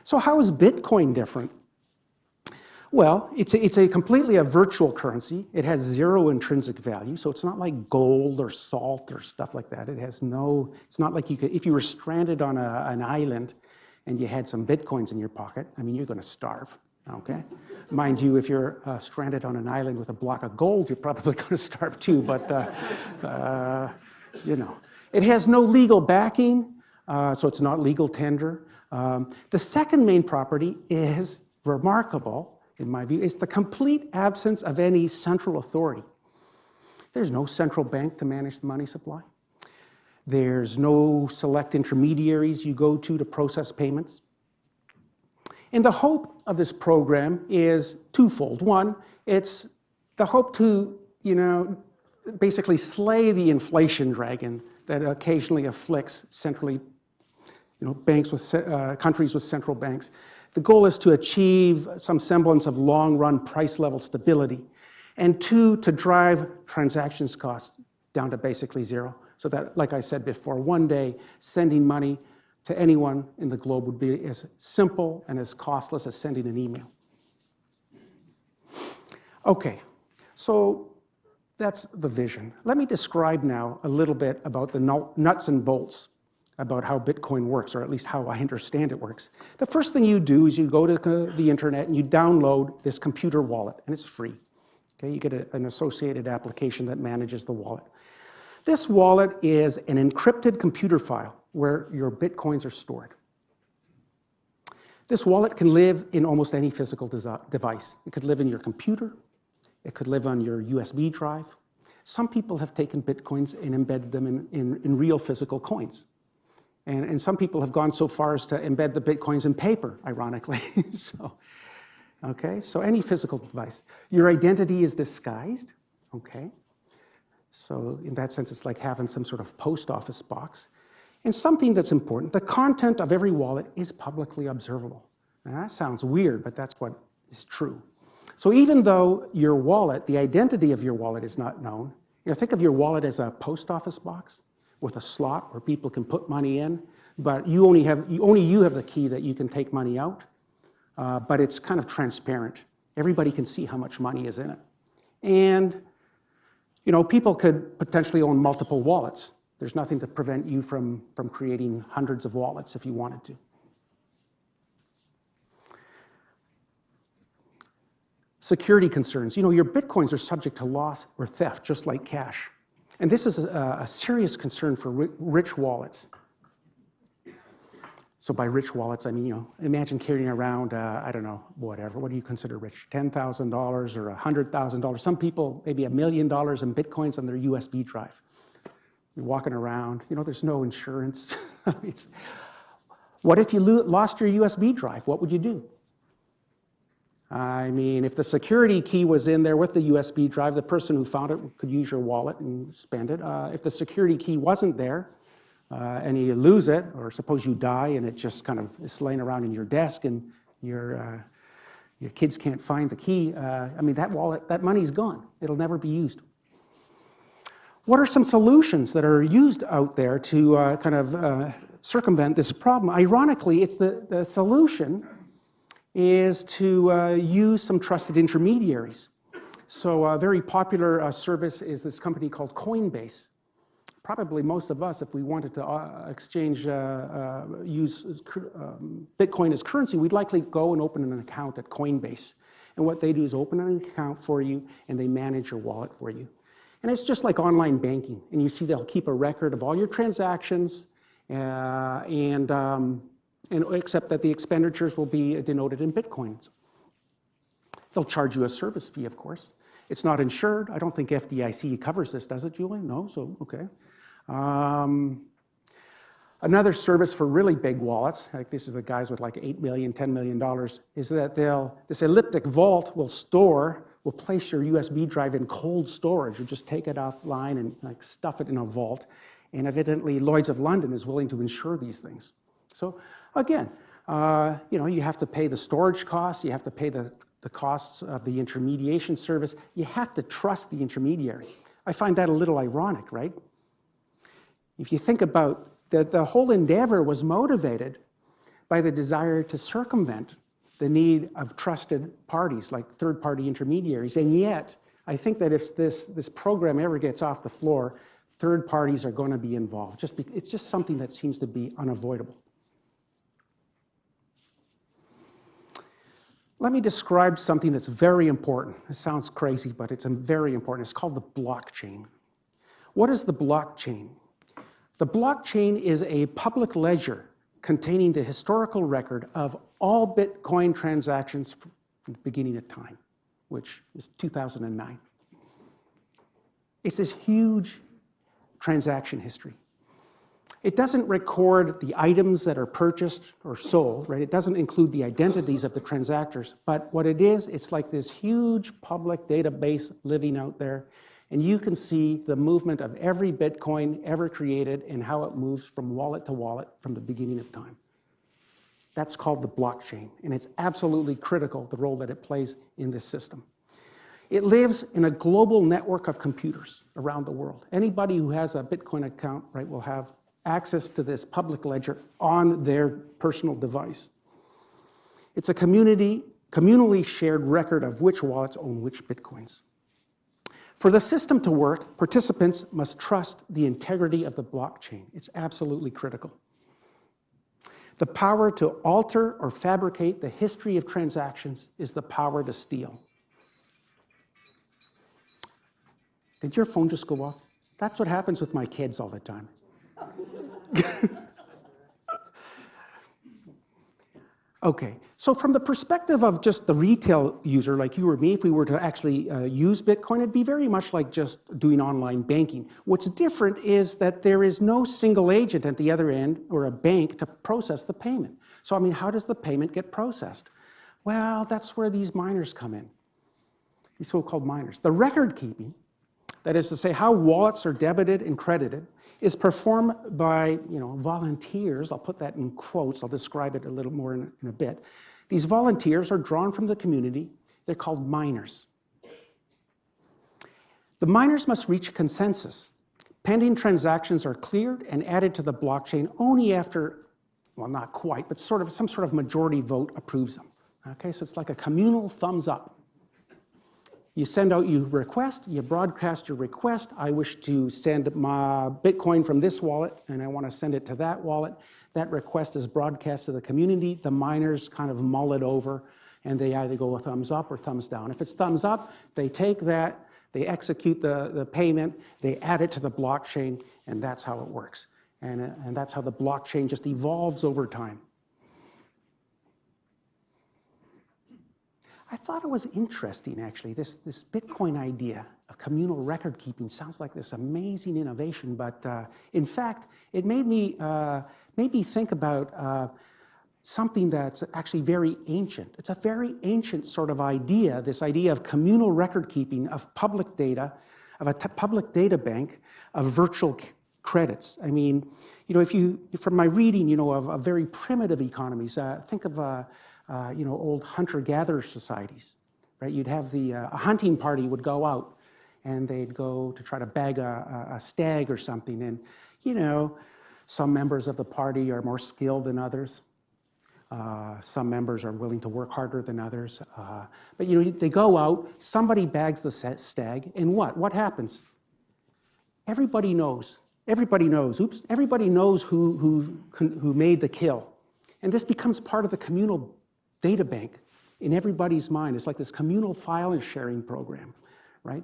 So how is Bitcoin different? Well, it's completely a virtual currency. It has zero intrinsic value, so it's not like gold or salt or stuff like that. It has no, it's not like you could, if you were stranded on an island and you had some Bitcoins in your pocket, I mean, you're gonna starve, okay? Mind you, if you're stranded on an island with a block of gold, you're probably gonna starve too, but you know. It has no legal backing, so it's not legal tender. The second main property is remarkable, in my view, is the complete absence of any central authority. There's no central bank to manage the money supply. There's no select intermediaries you go to process payments. And the hope of this program is twofold. One, it's the hope to, you know, basically slay the inflation dragon that occasionally afflicts centrally, you know, banks with countries with central banks. The goal is to achieve some semblance of long-run price level stability. And two, to drive transactions costs down to basically zero. So that, like I said before, one day sending money to anyone in the globe would be as simple and as costless as sending an email. Okay, so that's the vision. Let me describe now a little bit about the nuts and bolts about how Bitcoin works, or at least how I understand it works. The first thing you do is you go to the internet and you download this computer wallet, and it's free. Okay, you get an associated application that manages the wallet. This wallet is an encrypted computer file where your Bitcoins are stored. This wallet can live in almost any physical device. It could live in your computer. It could live on your USB drive. Some people have taken Bitcoins and embedded them in real physical coins. And some people have gone so far as to embed the Bitcoins in paper, ironically. So any physical device. Your identity is disguised, okay? So in that sense, it's like having some sort of post office box. And something that's important, the content of every wallet is publicly observable. Now that sounds weird, but that's what is true. So even though your wallet, the identity of your wallet is not known, you know, think of your wallet as a post office box with a slot where people can put money in, but only you have the key that you can take money out, but it's kind of transparent. Everybody can see how much money is in it. And you know, people could potentially own multiple wallets. There's nothing to prevent you from creating hundreds of wallets if you wanted to. Security concerns. You know, your Bitcoins are subject to loss or theft, just like cash. And this is a serious concern for rich wallets. So by rich wallets, I mean, you know, imagine carrying around, I don't know, whatever. What do you consider rich? $10,000 or $100,000. Some people, maybe $1 million in Bitcoins on their USB drive. You're walking around, you know, there's no insurance. What if you lost your USB drive? What would you do? I mean, if the security key was in there with the USB drive, the person who found it could use your wallet and spend it. If the security key wasn't there and you lose it, or suppose you die and it just kind of is laying around in your desk and your kids can't find the key, I mean, that wallet, that money's gone. It'll never be used. What are some solutions that are used out there to kind of circumvent this problem? Ironically, it's the solution is to use some trusted intermediaries. So a very popular service is this company called Coinbase. Probably most of us, if we wanted to exchange, use Bitcoin as currency, we'd likely go and open an account at Coinbase. And what they do is open an account for you and they manage your wallet for you. And it's just like online banking. And you see they'll keep a record of all your transactions except that the expenditures will be denoted in Bitcoins. They'll charge you a service fee, of course. It's not insured. I don't think FDIC covers this, does it, Julie? No, so okay. Another service for really big wallets, like this is the guys with like $8 million, $10 million, is that this elliptic vault will place your USB drive in cold storage. You just take it offline and like stuff it in a vault. And evidently, Lloyd's of London is willing to insure these things. So again, you know, you have to pay the storage costs, you have to pay the costs of the intermediation service. You have to trust the intermediary. I find that a little ironic, right? If you think about that, the whole endeavor was motivated by the desire to circumvent the need of trusted parties like third-party intermediaries. And yet, I think that if this program ever gets off the floor, third parties are going to be involved. It's just something that seems to be unavoidable. Let me describe something that's very important. It sounds crazy, but it's very important. It's called the blockchain. What is the blockchain? The blockchain is a public ledger containing the historical record of all Bitcoin transactions from the beginning of time, which is 2009. It's this huge transaction history. It doesn't record the items that are purchased or sold, right? It doesn't include the identities of the transactors, but what it is, it's like this huge public database living out there, and you can see the movement of every Bitcoin ever created and how it moves from wallet to wallet from the beginning of time. That's called the blockchain, and it's absolutely critical, the role that it plays in this system. It lives in a global network of computers around the world. Anybody who has a Bitcoin account, right, will have access to this public ledger on their personal device. It's a communally shared record of which wallets own which Bitcoins. For the system to work, participants must trust the integrity of the blockchain. It's absolutely critical. The power to alter or fabricate the history of transactions is the power to steal. Did your phone just go off? That's what happens with my kids all the time. Okay, so from the perspective of just the retail user like you or me, if we were to actually use Bitcoin, it'd be very much like just doing online banking. What's different is that there is no single agent at the other end or a bank to process the payment. So, I mean, how does the payment get processed? Well, that's where these miners come in, these so-called miners. The record keeping, that is to say how wallets are debited and credited, is performed by volunteers. I'll put that in quotes. I'll describe it a little more in a bit. These volunteers are drawn from the community. They're called miners. The miners must reach a consensus. Pending transactions are cleared and added to the blockchain only after, well, not quite, but some sort of majority vote approves them. Okay, so it's like a communal thumbs up. You send out your request, you broadcast your request. I wish to send my Bitcoin from this wallet, and I want to send it to that wallet. That request is broadcast to the community. The miners kind of mull it over, and they either go a thumbs up or thumbs down. If it's thumbs up, they take that, they execute the payment, they add it to the blockchain, and that's how it works. And that's how the blockchain just evolves over time. I thought it was interesting, actually. This Bitcoin idea of communal record keeping sounds like this amazing innovation, but in fact, it made me think about something that's actually very ancient. It's a very ancient sort of idea, this idea of communal record keeping of public data, of a public data bank of virtual credits. I mean, from my reading, of very primitive economies, think of old hunter-gatherer societies, right? You'd have a hunting party would go out and they'd go to try to bag a stag or something. And, some members of the party are more skilled than others. Some members are willing to work harder than others. But, they go out, somebody bags the stag, and what happens? Everybody knows who made the kill. And this becomes part of the communal data bank in everybody's mind. It's like this communal file and sharing program, right?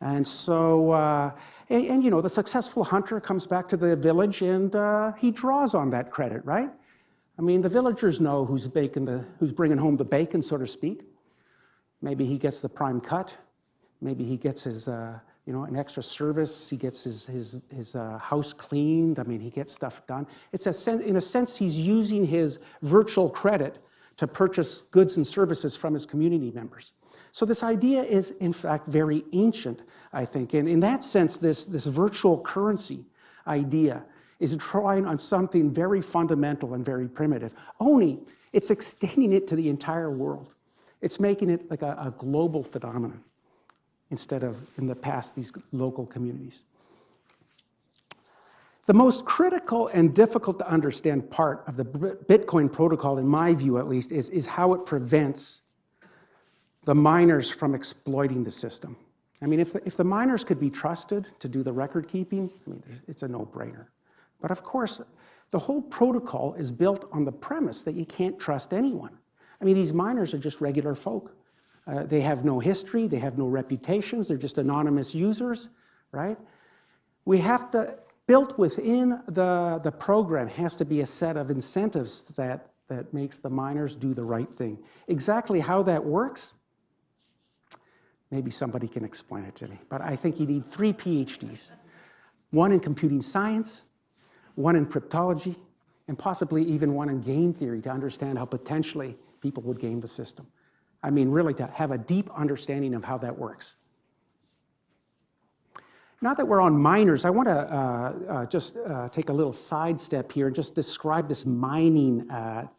And so, the successful hunter comes back to the village and he draws on that credit, right? I mean, the villagers know who's bringing home the bacon, so to speak. Maybe he gets the prime cut. Maybe he gets his, an extra service. He gets his house cleaned. I mean, he gets stuff done. In a sense, he's using his virtual credit to purchase goods and services from his community members. So this idea is, in fact, very ancient, I think. And in that sense, this virtual currency idea is drawing on something very fundamental and very primitive. Only it's extending it to the entire world. It's making it like a global phenomenon instead of, in the past, these local communities. The most critical and difficult to understand part of the Bitcoin protocol, in my view at least, is how it prevents the miners from exploiting the system. I mean, if the miners could be trusted to do the record keeping, I mean, it's a no-brainer. But of course, the whole protocol is built on the premise that you can't trust anyone. I mean, these miners are just regular folk. They have no history, they have no reputations, they're just anonymous users, right? We have to, built within the program has to be a set of incentives that makes the miners do the right thing. Exactly how that works, maybe somebody can explain it to me, but I think you need 3 PhDs. One in computing science, one in cryptology, and possibly even one in game theory to understand how potentially people would game the system. I mean, really to have a deep understanding of how that works. Now that we're on miners, I want to just take a little sidestep here and just describe this mining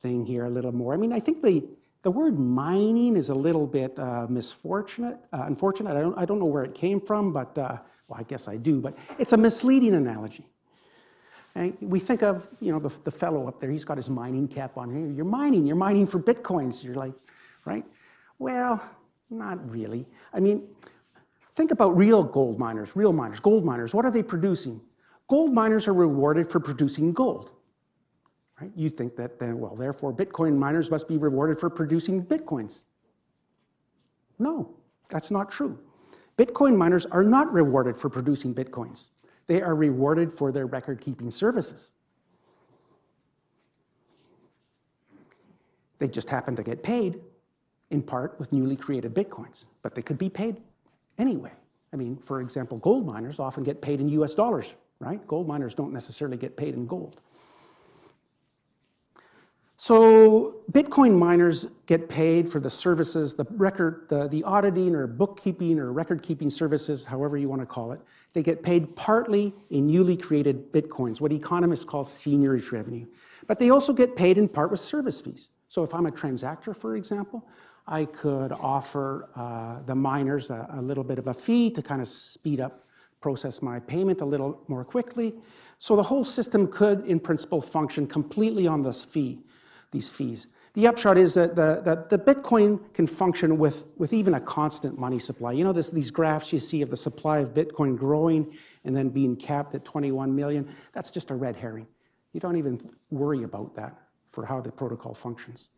thing here a little more. I mean, I think the word mining is a little bit unfortunate. I don't know where it came from, but, well, I guess I do, but it's a misleading analogy. And we think of, you know, the fellow up there, he's got his mining cap on here. You're mining for Bitcoins. You're like, right? Well, not really. I mean, think about real gold miners, gold miners. What are they producing? Gold miners are rewarded for producing gold. Right? You'd think that, then, well, therefore, Bitcoin miners must be rewarded for producing Bitcoins. No, that's not true. Bitcoin miners are not rewarded for producing Bitcoins. They are rewarded for their record-keeping services. They just happen to get paid, in part, with newly created Bitcoins, but they could be paid anyway. I mean, for example, gold miners often get paid in US dollars, right? Gold miners don't necessarily get paid in gold. So Bitcoin miners get paid for the services, the auditing or bookkeeping or record-keeping services, however you want to call it. They get paid partly in newly created Bitcoins, what economists call seigniorage revenue. But they also get paid in part with service fees. So if I'm a transactor, for example, I could offer the miners a little bit of a fee to kind of speed up, process my payment a little more quickly. So the whole system could, in principle, function completely on these fees. The upshot is that the Bitcoin can function with even a constant money supply. You know, these graphs you see of the supply of Bitcoin growing and then being capped at 21 million, that's just a red herring. You don't even worry about that for how the protocol functions.